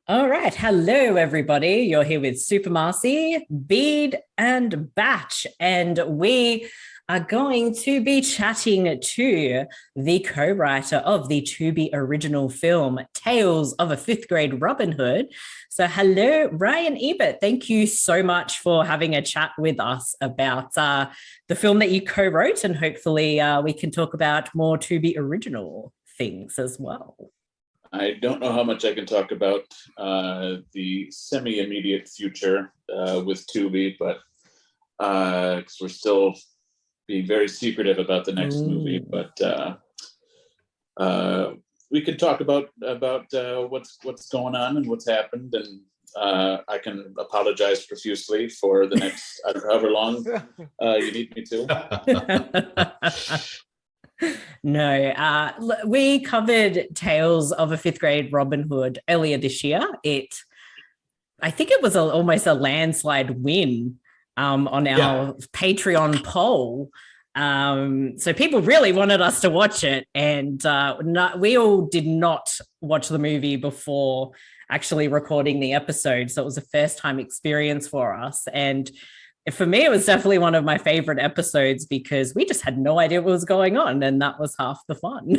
All right. Hello, everybody. You're here with Super Marcey, Bede, and Batch. And we are going to be chatting to the co-writer of the Tubi original film, Tales of a Fifth Grade Robin Hood. So hello, Ryan Ebert. Thank you so much for having a chat with us about the film that you co-wrote. And hopefully we can talk about more Tubi original things as well. I don't know how much I can talk about the semi-immediate future with Tubi, but because we're still being very secretive about the next movie. But we could talk about what's going on and what's happened, and I can apologize profusely for the next however long you need me to. No, we covered Tales of a Fifth Grade Robin Hood earlier this year. I think it was almost a landslide win on our Patreon poll. So people really wanted us to watch it, and we all did not watch the movie before actually recording the episode. So it was a first-time experience for us, and for me, it was definitely one of my favorite episodes because we just had no idea what was going on, and that was half the fun.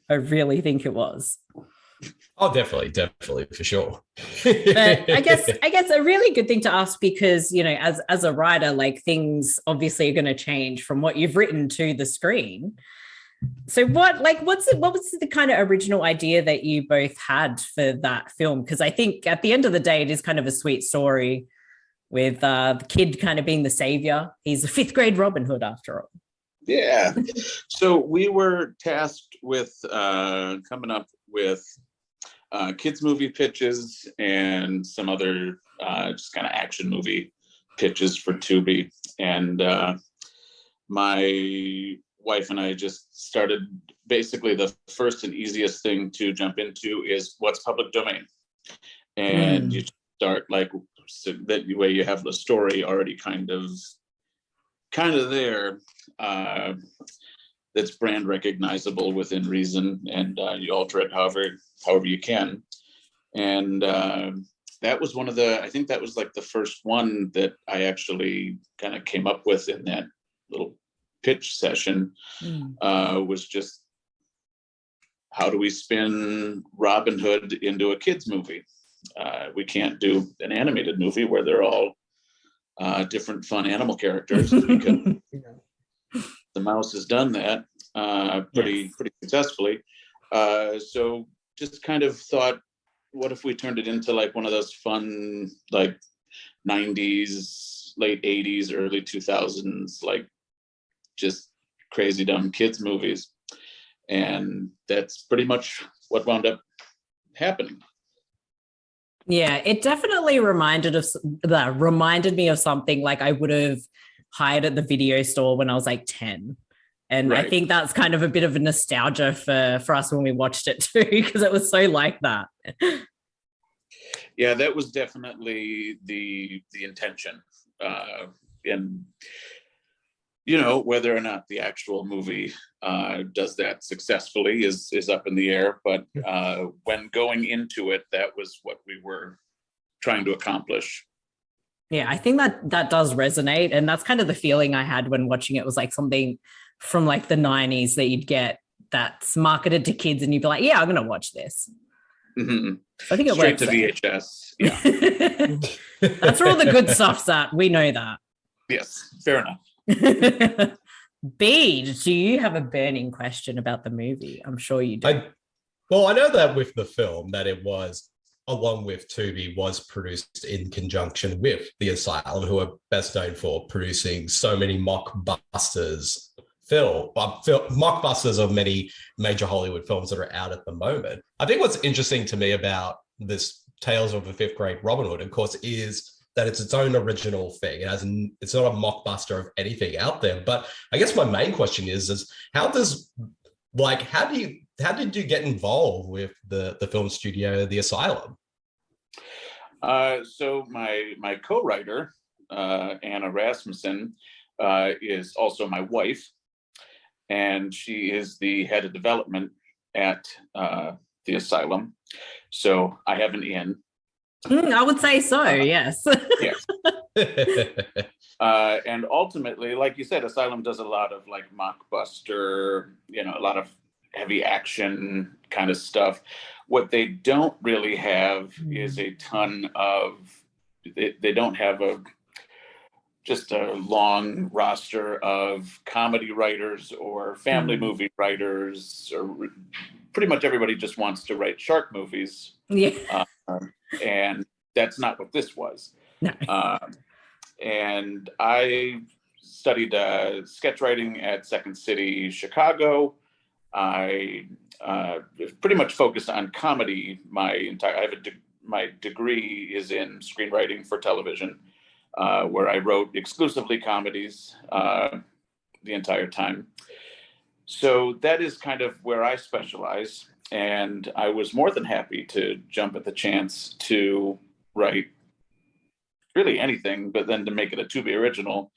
I really think it was. Oh, definitely, for sure. But I guess a really good thing to ask because, you know, as a writer, like things obviously are going to change from what you've written to the screen. So what was the kind of original idea that you both had for that film? Because I think at the end of the day, it is kind of a sweet story with the kid kind of being the savior. He's a fifth grade Robin Hood after all. Yeah. So we were tasked with coming up with kids movie pitches and some other just kind of action movie pitches for Tubi. And my wife and I just started, basically the first and easiest thing to jump into is what's public domain. And you start like, so that way you have the story already kind of there, that's brand recognizable within reason, and you alter it however you can. And that was I think that was like the first one that I actually kind of came up with in that little pitch session, was just, how do we spin Robin Hood into a kids movie? We can't do an animated movie where they're all different fun animal characters because the mouse has done that pretty successfully. So just kind of thought, what if we turned it into like one of those fun, like 90s, late 80s, early 2000s, like just crazy dumb kids movies. And that's pretty much what wound up happening. Yeah, it definitely reminded me of something like I would have hired at the video store when I was like 10. And right. I think that's kind of a bit of a nostalgia for us when we watched it too, because it was so like that. Yeah, that was definitely the intention. And you know, whether or not the actual movie does that successfully is up in the air. But when going into it, that was what we were trying to accomplish. Yeah, I think that does resonate. And that's kind of the feeling I had when watching it. Was like something from like the 90s that you'd get that's marketed to kids and you'd be like, yeah, I'm going to watch this. Mm-hmm. So I think it straight works to there. VHS. Yeah. That's where all the good stuff's at. We know that. Yes, fair enough. Bede, do you have a burning question about the movie? I'm sure you do. I know that with the film that it was, along with Tubi, was produced in conjunction with The Asylum, who are best known for producing so many mockbusters of many major Hollywood films that are out at the moment. I think what's interesting to me about this Tales of a Fifth Grade Robin Hood, of course, is that it's its own original thing. It's not a mockbuster of anything out there. But I guess my main question is how did you get involved with the film studio, The Asylum? So my co-writer, Anna Rasmussen, is also my wife, and she is the head of development at The The Asylum. So I have an in. I would say so, yes. Yes. And ultimately, like you said, Asylum does a lot of like mockbuster, a lot of heavy action kind of stuff. What they don't really have is a ton of, they don't have just a long roster of comedy writers or family movie writers, or pretty much everybody just wants to write shark movies. Yeah. And that's not what this was. No. And I studied sketch writing at Second City, Chicago. I pretty much focused on comedy. My degree is in screenwriting for television, where I wrote exclusively comedies the entire time. So that is kind of where I specialize. And I was more than happy to jump at the chance to write really anything, but then to make it a Tubi original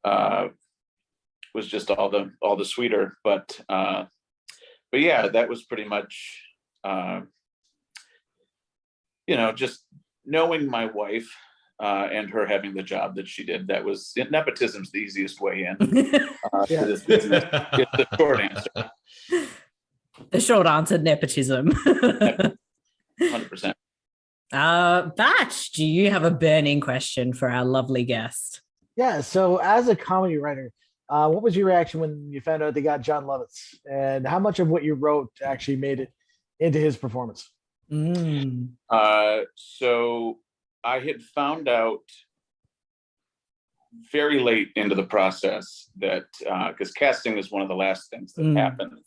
was just all the sweeter. But yeah, that was pretty much, just knowing my wife and her having the job that she did. That was, nepotism's the easiest way in to this business. It's the short answer. The short answer, nepotism. 100%. Batch, do you have a burning question for our lovely guest? Yeah. So as a comedy writer, what was your reaction when you found out they got John Lovitz, and how much of what you wrote actually made it into his performance? So I had found out very late into the process that, because casting is one of the last things that happens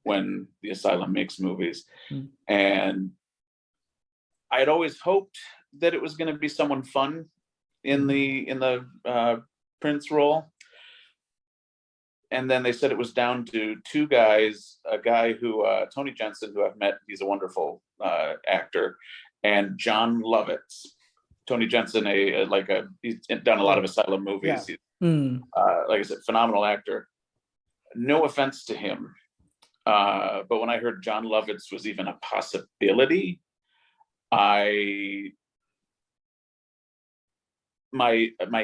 when the Asylum makes movies. And I had always hoped that it was going to be someone fun in the Prince role. And then they said it was down to two guys, a guy who, Tony Jensen, who I've met, he's a wonderful actor, and John Lovitz. Tony Jensen, he's done a lot of Asylum movies. Yeah. Like I said, phenomenal actor. No offense to him. But when I heard John Lovitz was even a possibility, my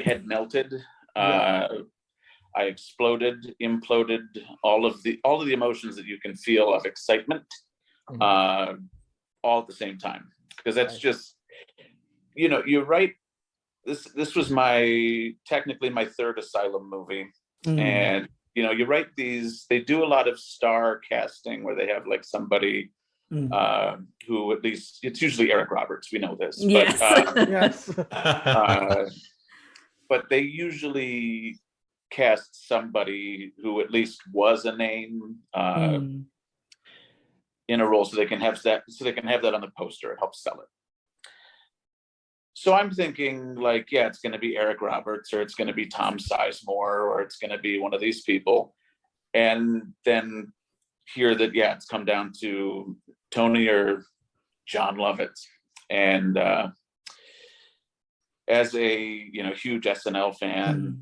head melted. I exploded, imploded, all of the emotions that you can feel of excitement, all at the same time. Because that's just, you're right. This was technically my third Asylum movie. And, you write these, they do a lot of star casting where they have like somebody who, at least, it's usually Eric Roberts, we know this. Yes. But, Yes. but they usually cast somebody who at least was a name in a role, so they can have that on the poster. It helps sell it. So I'm thinking like, yeah, it's going to be Eric Roberts, or it's going to be Tom Sizemore, or it's going to be one of these people. And then hear that, yeah, it's come down to Tony or John Lovitz. And as a huge SNL fan,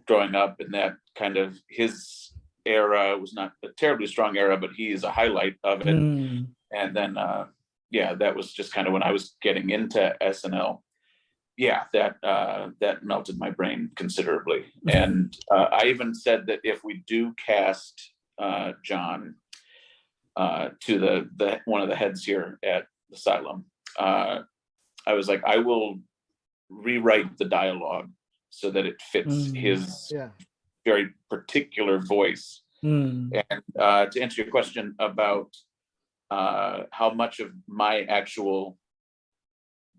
growing up in that kind of, his era was not a terribly strong era, but he is a highlight of it. And then that was just kind of when I was getting into SNL. Yeah, that melted my brain considerably. And I even said that if we do cast John to the one of the heads here at Asylum, I was like, I will rewrite the dialogue so that it fits his very particular voice. And to answer your question about how much of my actual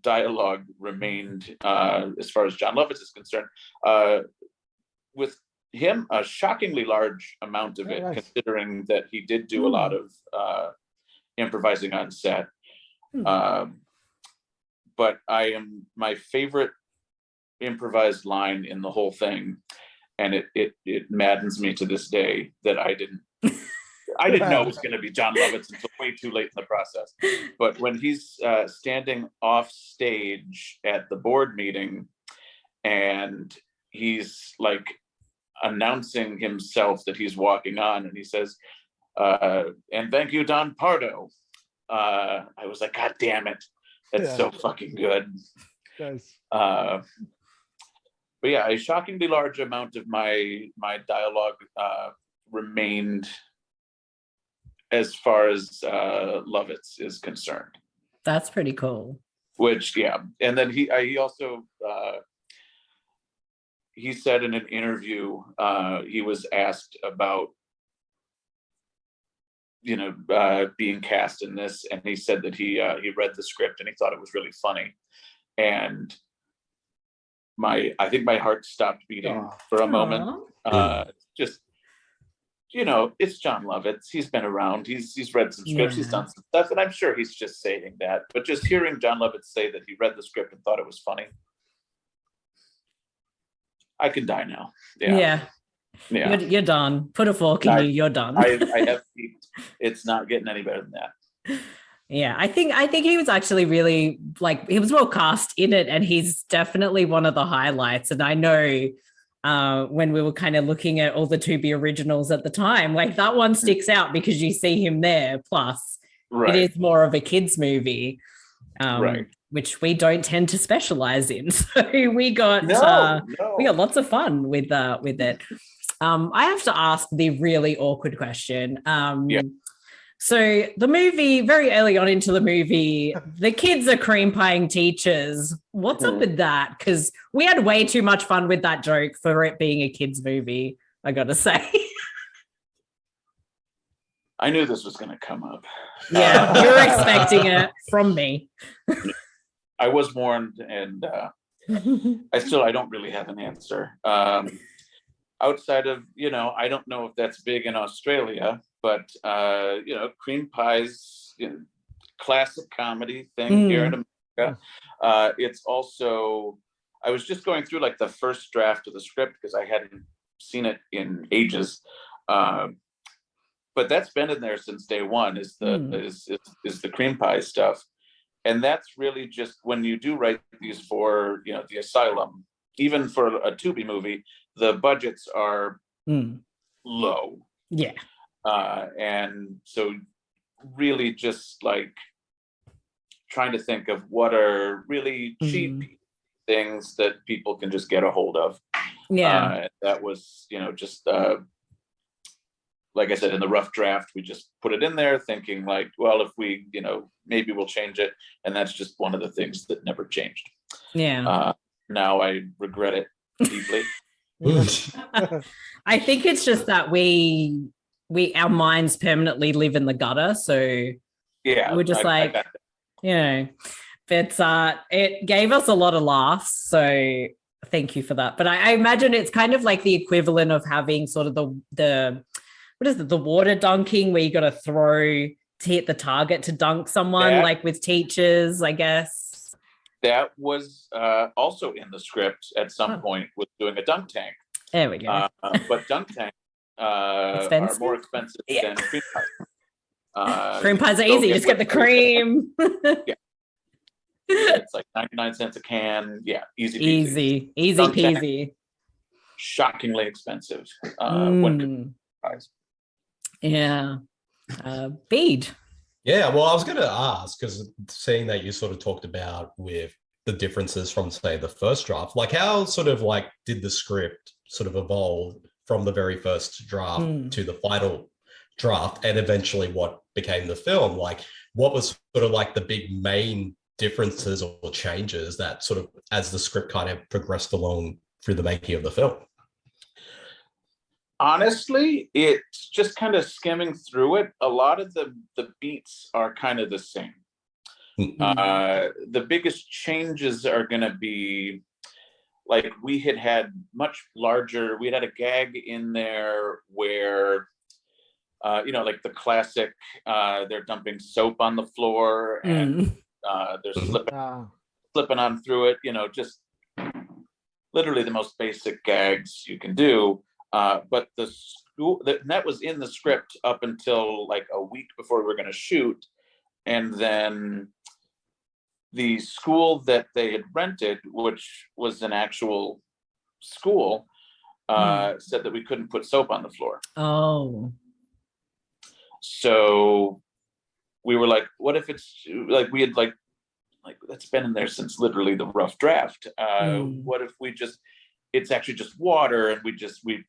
dialogue remained as far as John Lovitz is concerned, with him, a shockingly large amount of it, considering that he did do a lot of improvising on set. But my favorite improvised line in the whole thing, and it maddens me to this day that I didn't know it was going to be John Lovitz until way too late in the process. But when he's standing off stage at the board meeting, and he's like announcing himself that he's walking on, and he says, and thank you, Don Pardo. I was like, God damn it, that's so fucking good. Nice. But yeah, a shockingly large amount of my dialogue remained as far as Lovitz is concerned. That's pretty cool. Which, yeah, and then he also he said in an interview, he was asked about being cast in this, and he said that he read the script and he thought it was really funny, and I think my heart stopped beating for a moment. Just it's John Lovitz. He's been around. He's read some scripts. He's done some stuff, and I'm sure he's just saying that. But just hearing John Lovitz say that he read the script and thought it was funny, I can die now. Yeah. You're done. Put a fork in you. You're done. I have peaked. It's not getting any better than that. Yeah, I think he was actually really he was well cast in it, and he's definitely one of the highlights. And I know when we were kind of looking at all the Tubi originals at the time, that one sticks out because you see him there. Plus, it is more of a kids movie, which we don't tend to specialize in. So we got lots of fun with it. I have to ask the really awkward question. So the movie, very early on into the movie, the kids are cream pieing teachers. What's up with that? Because we had way too much fun with that joke for it being a kids movie, I got to say. I knew this was going to come up. Yeah, you were expecting it from me. I was warned, and I don't really have an answer. Outside of, I don't know if that's big in Australia, but, cream pies, classic comedy thing here in America. It's also, I was just going through the first draft of the script because I hadn't seen it in ages. But that's been in there since day one is the cream pie stuff. And that's really just when you do write these for, The Asylum, even for a Tubi movie, the budgets are low. Yeah. And so really just trying to think of what are really cheap things that people can just get a hold of. Yeah. That was, just like I said, in the rough draft, we just put it in there thinking well, if we, maybe we'll change it. And that's just one of the things that never changed. Yeah. Now I regret it deeply. I think it's just that our minds permanently live in the gutter. So we're just but it gave us a lot of laughs. So thank you for that. But I imagine it's kind of like the equivalent of having sort of the what is it, the water dunking where you got to throw to hit the target to dunk someone, with teachers, I guess. That was also in the script at some point, with doing a dunk tank. There we go. But dunk tanks are more expensive than cream pies. Cream pies are easy. Just get the cream. It's 99 cents a can. Yeah, easy peasy. Shockingly expensive when pies. Yeah. Bede. Yeah, well, I was going to ask, because seeing that you sort of talked about with the differences from, say, the first draft, how sort of did the script sort of evolve from the very first draft to the final draft and eventually what became the film? What was sort of the big main differences or changes that sort of as the script kind of progressed along through the making of the film? Honestly, it's just kind of skimming through it. A lot of the beats are kind of the same. The biggest changes are going to be we had much larger, we had a gag in there where, the classic, they're dumping soap on the floor and they're slipping on through it, just literally the most basic gags you can do. But the school that was in the script up until a week before we were going to shoot. And then the school that they had rented, which was an actual school, said that we couldn't put soap on the floor. Oh. So we were like, what if it's like, we had like that's been in there since literally the rough draft. What if it's actually just water, and we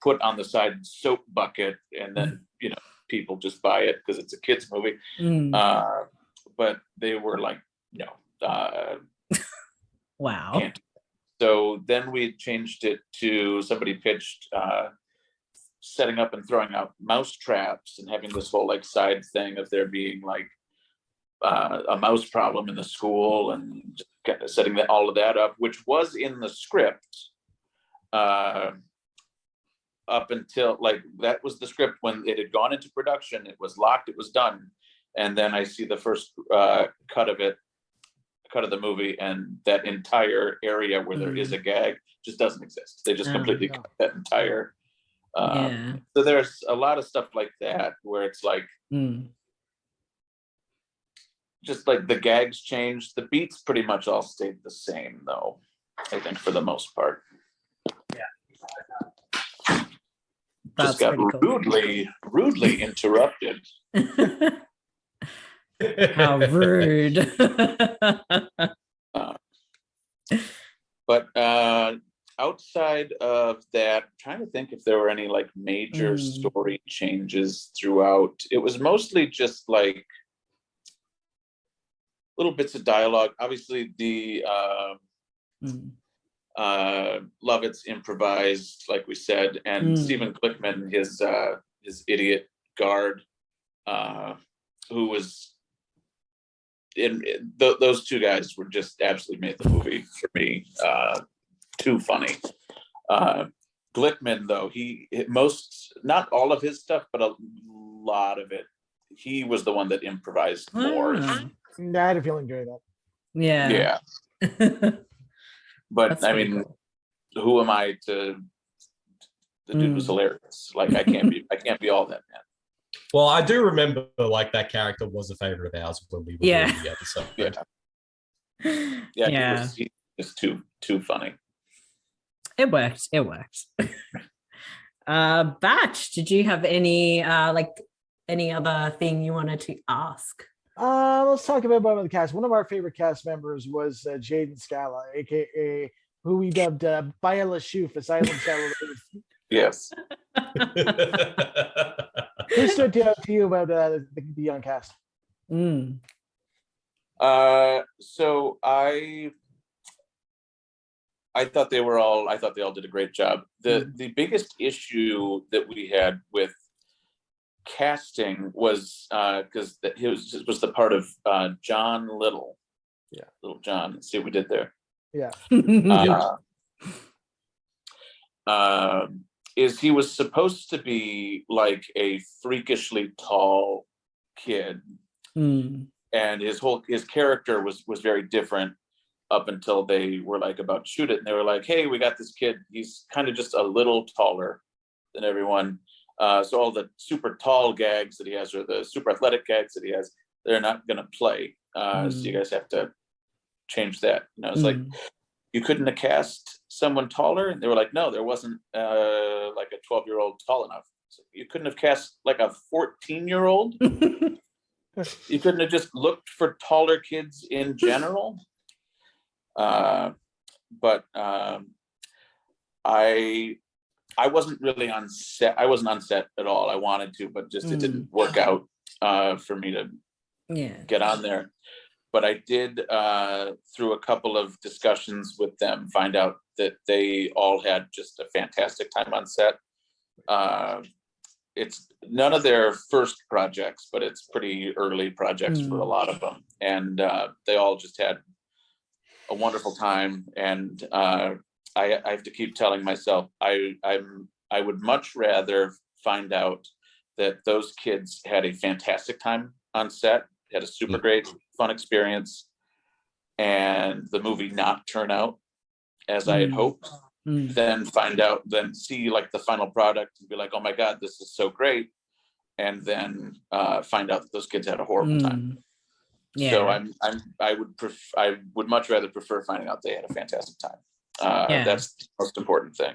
put on the side soap bucket, and then people just buy it because it's a kids movie. But they were like, no. Wow. Can't. So then we changed it to, somebody pitched setting up and throwing out mouse traps and having this whole like side thing of there being like a mouse problem in the school, and just kind of setting all of that up, which was in the script up until like, that was the script when it had gone into production. It was locked, it was done. And then I see the first cut of the movie, and that entire area where there is a gag just doesn't exist. They just completely cut that entire. So there's a lot of stuff like that where it's like, just like the gags changed. The beats pretty much all stayed the same, though, I think, for the most part. That's just got cool. rudely interrupted. How rude. But outside of that, I'm trying to think if there were any like major story changes throughout. It was mostly just like little bits of dialogue. Obviously, the Lovitz improvised, like we said, and Stephen Glickman, his idiot guard, who was in those two guys were just absolutely made the movie for me. Too funny. Glickman, though, not all of his stuff, but a lot of it, he was the one that improvised more. I had a feeling during that. Yeah. But That's I mean, cool. Who am I to? The dude was hilarious. Like I can't be all that, man. Well, I do remember like that character was a favorite of ours when we were doing the episode. He was too funny. It worked. Batch, did you have any any other thing you wanted to ask? Let's talk about the cast. One of our favorite cast members was Jaden Scala, aka who we dubbed Bayala Shoof, Asylum Shallow. Yes. Who stood out to you about the young cast? So I thought they all did a great job. The biggest issue that we had with casting was because it was the part of John Little. Yeah, Little John. Let's see what we did there. Yeah. Is he was supposed to be like a freakishly tall kid, and his character was very different up until they were like about to shoot it, and they were like, hey, we got this kid, he's kind of just a little taller than everyone, so all the super tall gags that he has, or the super athletic gags that he has, they're not going to play, so you guys have to change that. And I was like, you couldn't have cast someone taller? And they were like, no, there wasn't like a 12-year-old tall enough. So you couldn't have cast like a 14-year-old? You couldn't have just looked for taller kids in general? But I wasn't really on set. I wasn't on set at all. I wanted to, but just it didn't work out for me to get on there. But I did, through a couple of discussions with them, find out that they all had just a fantastic time on set. It's none of their first projects, but it's pretty early projects for a lot of them. And they all just had a wonderful time. And I have to keep telling myself, I would much rather find out that those kids had a fantastic time on set, had a super great fun experience, and the movie not turn out as I had hoped, then see like the final product and be like, oh my God, this is so great. And then find out that those kids had a horrible time. So I would much rather prefer finding out they had a fantastic time. That's the most important thing.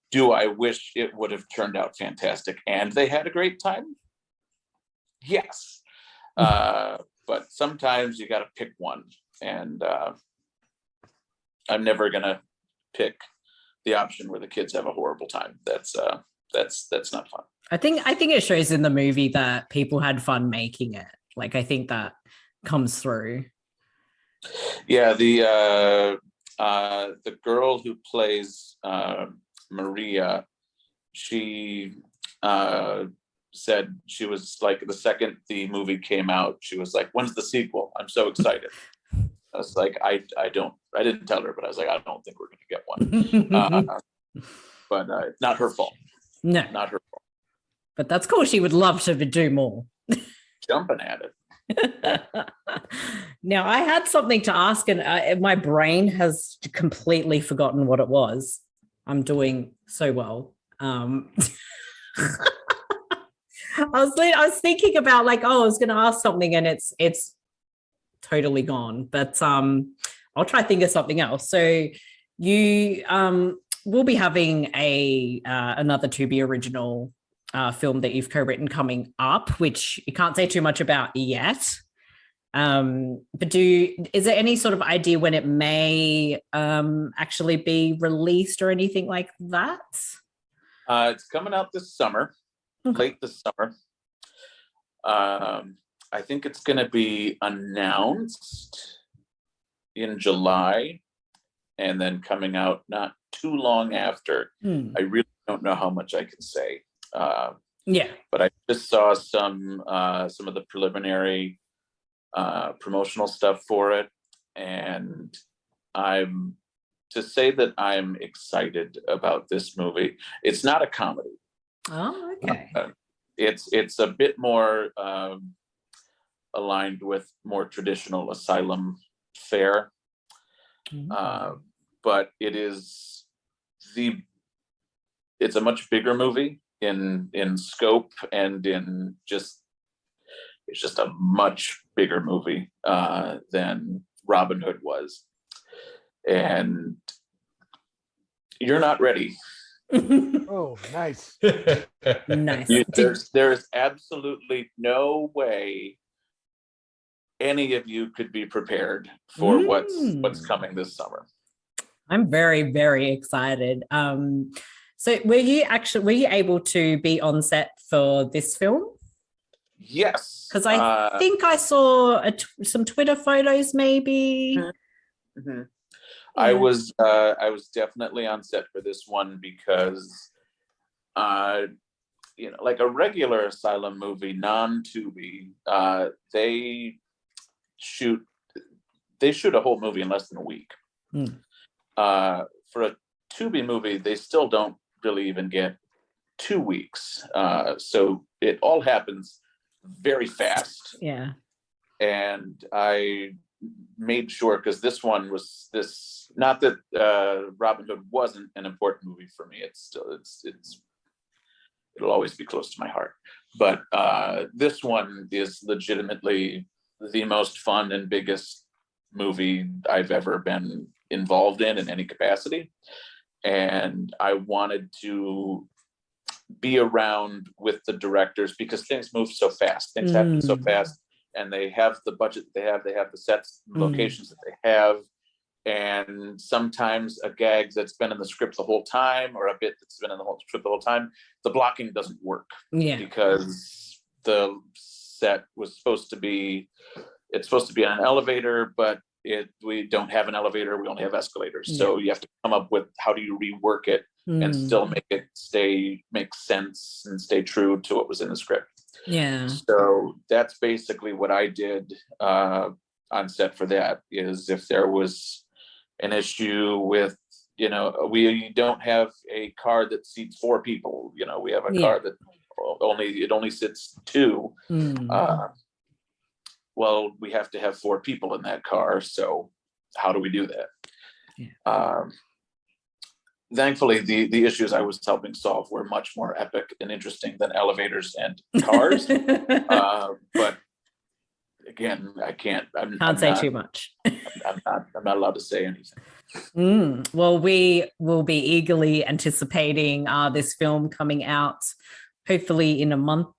Do I wish it would have turned out fantastic and they had a great time? Yes. But but sometimes you got to pick one, and I'm never gonna pick the option where the kids have a horrible time. That's not fun. I think it shows in the movie that people had fun making it. Like, I think that comes through. Yeah, the girl who plays Maria, she said she was like, the second the movie came out, she was like, "When's the sequel? I'm so excited." I was like, I didn't tell her, but I was like, I don't think we're going to get one. But not her fault. No, not her fault. But that's cool. She would love to do more. Jumping at it. Now, I had something to ask, and my brain has completely forgotten what it was. I'm doing so well. I was thinking about, like, I was going to ask something, and it's totally gone. But I'll try to think of something else. So you will be having another Tubi original film that you've co-written coming up, which you can't say too much about yet. But is there any sort of idea when it may actually be released or anything like that? It's coming out this summer, late this summer. I think it's going to be announced in July and then coming out not too long after. I really don't know how much I can say. But I just saw some of the preliminary promotional stuff for it, and to say that I'm excited about this movie. It's not a comedy. Oh, okay. It's a bit more aligned with more traditional asylum fare, but it's a much bigger movie in scope, and it's just a much bigger movie than Robin Hood was, and you're not ready. Oh, nice. Nice. There's absolutely no way any of you could be prepared for what's coming this summer. I'm very, very excited. So were you able to be on set for this film? Yes. Because I think I saw some Twitter photos maybe. Mm-hmm. I was definitely on set for this one because like a regular asylum movie, non-Tubi, they shoot a whole movie in less than a week. For a Tubi movie, they still don't really even get 2 weeks. So it all happens very fast. Yeah. And I made sure, because this one was not that Robin Hood wasn't an important movie for me. It'll always be close to my heart. But this one is legitimately the most fun and biggest movie I've ever been involved in any capacity. And I wanted to be around with the directors because things move so fast. Things happen so fast, and they have the budget they have the sets, locations that they have. And sometimes a gag that's been in the script the whole time, or a bit that's been in the whole script the whole time, the blocking doesn't work. Because the set was supposed to be on an elevator, but we don't have an elevator, we only have escalators. So you have to come up with how do you rework it and still make it make sense and stay true to what was in the script. Yeah. So that's basically what I did on set for that. Is if there was an issue with, we don't have a car that seats 4 people. We have a car that only sits 2. Well, we have to have 4 people in that car. So how do we do that? Thankfully, the issues I was helping solve were much more epic and interesting than elevators and cars. But again, I can't say too much. I'm not allowed to say anything. Well, we will be eagerly anticipating this film coming out, hopefully in a month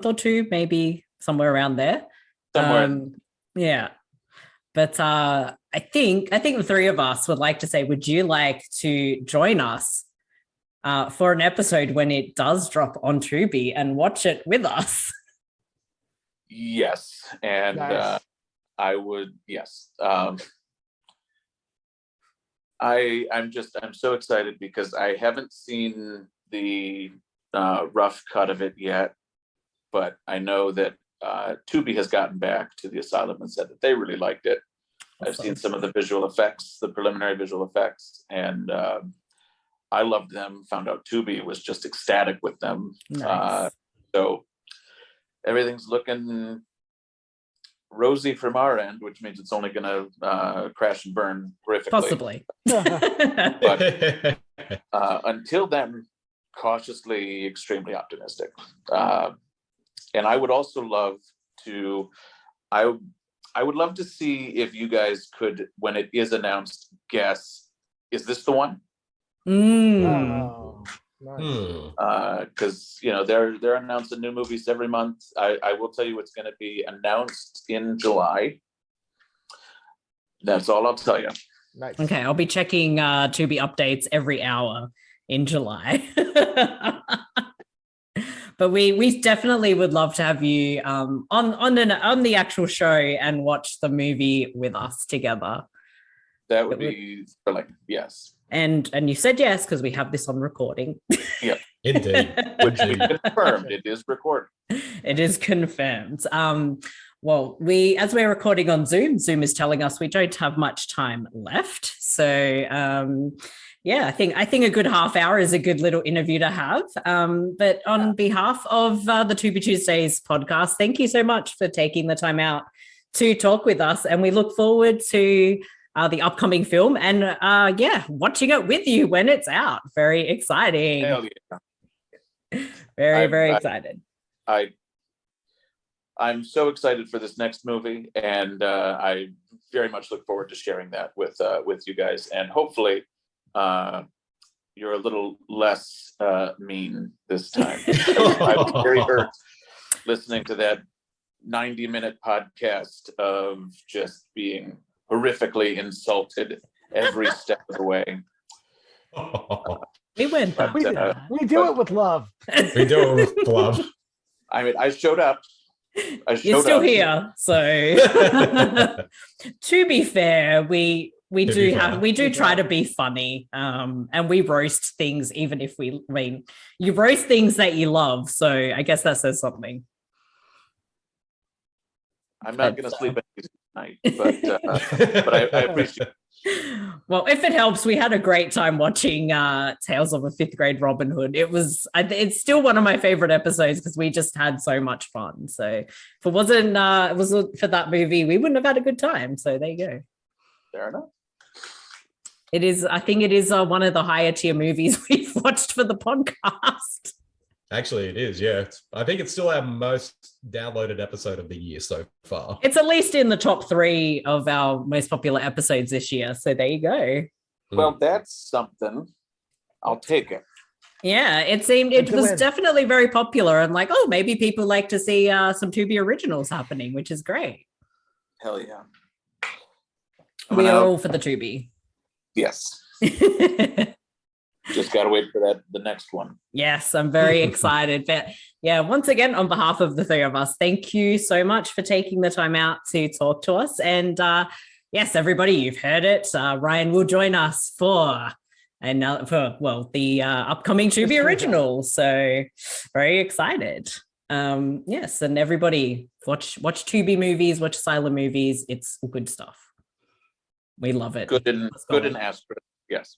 or two, maybe somewhere around there. Somewhere. Yeah. But I think the three of us would like to say, would you like to join us for an episode when it does drop on Tubi and watch it with us? Yes, and Nice. I would. Yes, I'm so excited because I haven't seen the rough cut of it yet, but I know that Tubi has gotten back to the Asylum and said that they really liked it. I've seen some of the visual effects, the preliminary visual effects, and I loved them. Found out Tubi was just ecstatic with them. Nice. So everything's looking rosy from our end, which means it's only going to crash and burn horrifically. Possibly. But until then, cautiously, extremely optimistic. And I would also love to, I would love to see if you guys could, when it is announced, guess, is this the one? Oh, nice. Because they're announcing new movies every month. I will tell you it's going to be announced in July. That's all I'll tell you. Nice. Okay, I'll be checking Tubi updates every hour in July. But we definitely would love to have you on the actual show and watch the movie with us together. That would be thrilling. Yes. And you said yes because we have this on recording. Yeah. Indeed. Which we confirmed. It is recorded. It is confirmed. Well, as we're recording on Zoom is telling us we don't have much time left. So yeah, I think a good half hour is a good little interview to have. But on behalf of the Tubi Tuesdays podcast, thank you so much for taking the time out to talk with us. And we look forward to the upcoming film and watching it with you when it's out. Very exciting. Hell yeah. Very excited. I'm so excited for this next movie, and I very much look forward to sharing that with you guys. And hopefully, you're a little less mean this time. I was very hurt listening to that 90-minute podcast of just being horrifically insulted every step of the way. We went. We do it with love. We do it with love. I mean, I showed up. You're still here, so to be fair, we do try to be funny, and we roast things even if you roast things that you love. So I guess that says something. I'm not going to sleep at night, but I appreciate it. Well, if it helps, we had a great time watching Tales of a Fifth Grade Robin Hood. It's still one of my favorite episodes because we just had so much fun. So if it wasn't for that movie, we wouldn't have had a good time. So there you go. Fair enough. I think it is one of the higher tier movies we've watched for the podcast. Actually, it is, yeah. I think it's still our most downloaded episode of the year so far. It's at least in the top 3 of our most popular episodes this year. So there you go. Well, that's something. I'll take it. Yeah, it was definitely very popular and maybe people like to see some Tubi originals happening, which is great. Hell yeah. We are all for the Tubi. Yes. Just gotta wait for the next one. Yes, I'm very excited. But yeah, once again, on behalf of the 3 of us, thank you so much for taking the time out to talk to us. And yes, everybody, you've heard it. Ryan will join us for the upcoming Tubi original. So very excited. Yes, and everybody watch Tubi movies, watch Asylum movies. It's good stuff. We love it. Good and asterisk. Yes.